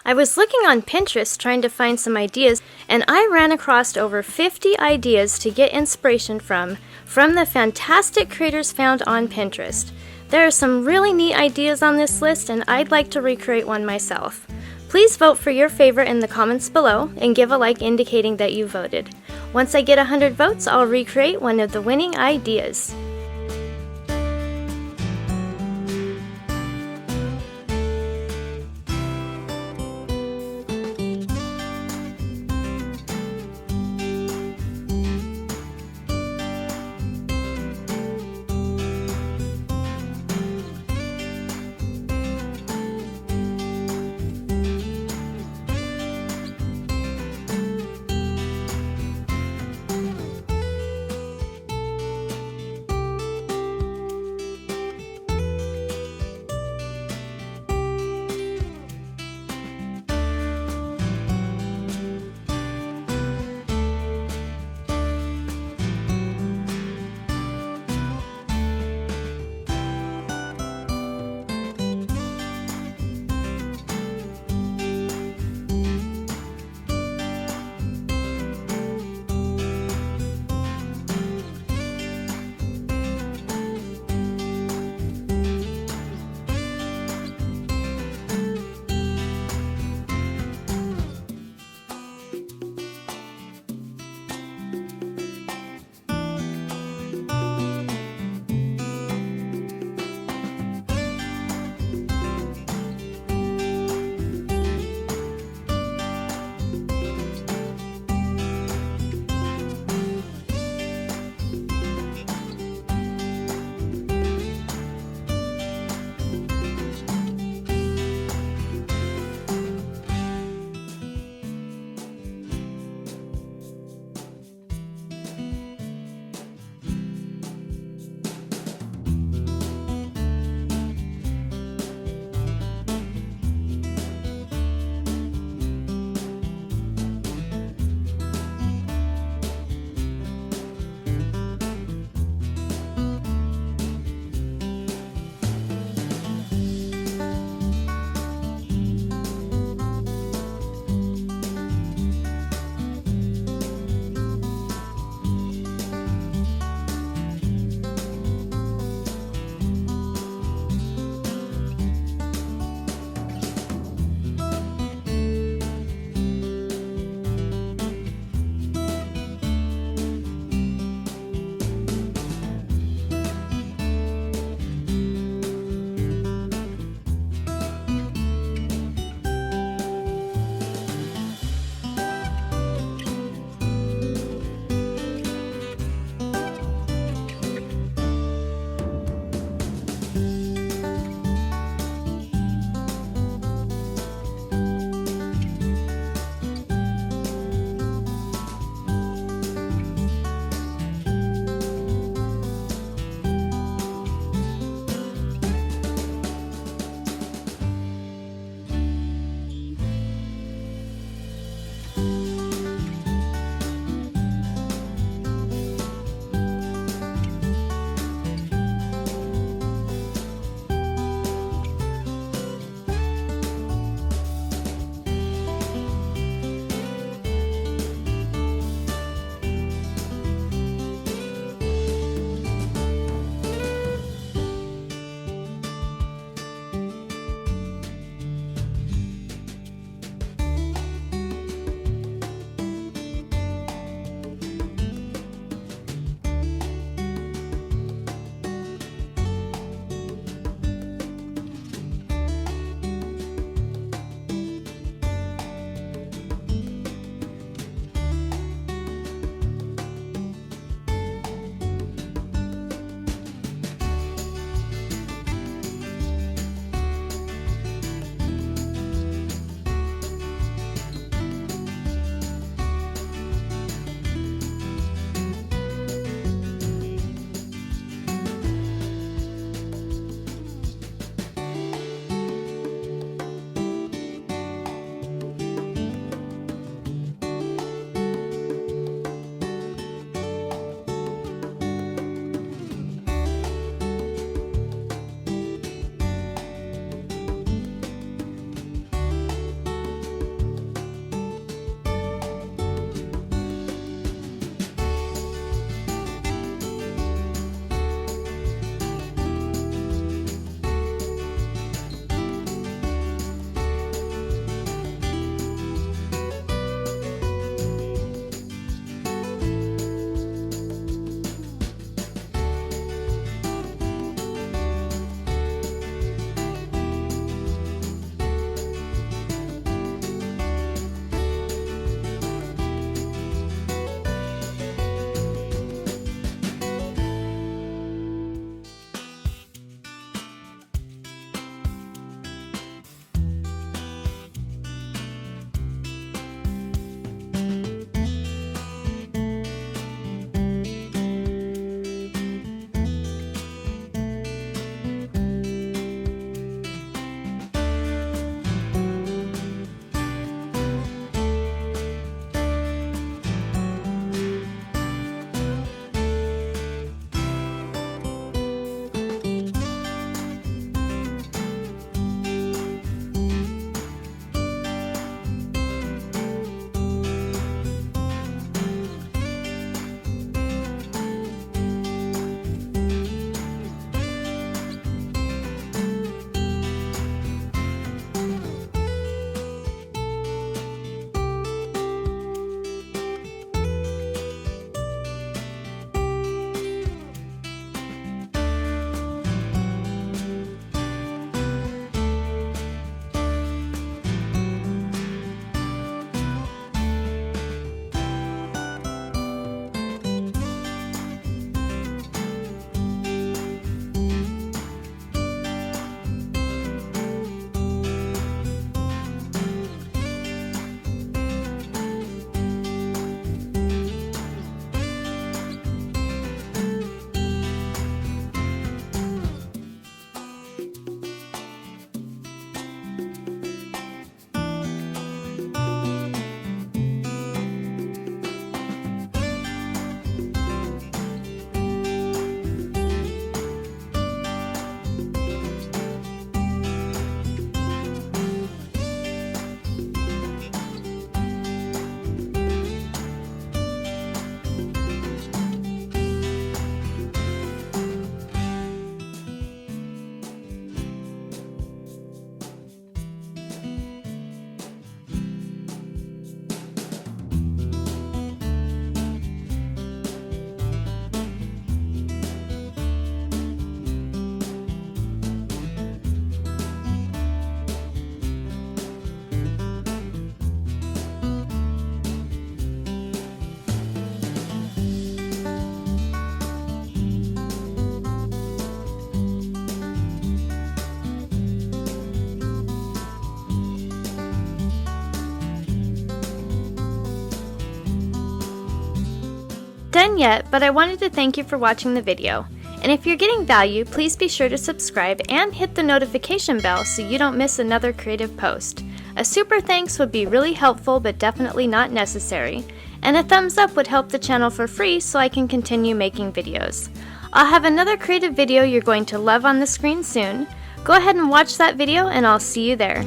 I was looking on Pinterest trying to find some ideas, and I ran across over 50 ideas to get inspiration from the fantastic creators found on Pinterest. There are some really neat ideas on this list, and I'd like to recreate one myself. Please vote for your favorite in the comments below and give a like indicating that you voted. Once I get 100 votes, I'll recreate one of the winning ideas. done yet, but I wanted to thank you for watching the video. And if you're getting value, please be sure to subscribe and hit the notification bell so you don't miss another creative post. A super thanks would be really helpful but definitely not necessary. And a thumbs up would help the channel for free so I can continue making videos. I'll have another creative video you're going to love on the screen soon. Go ahead and watch that video and I'll see you there.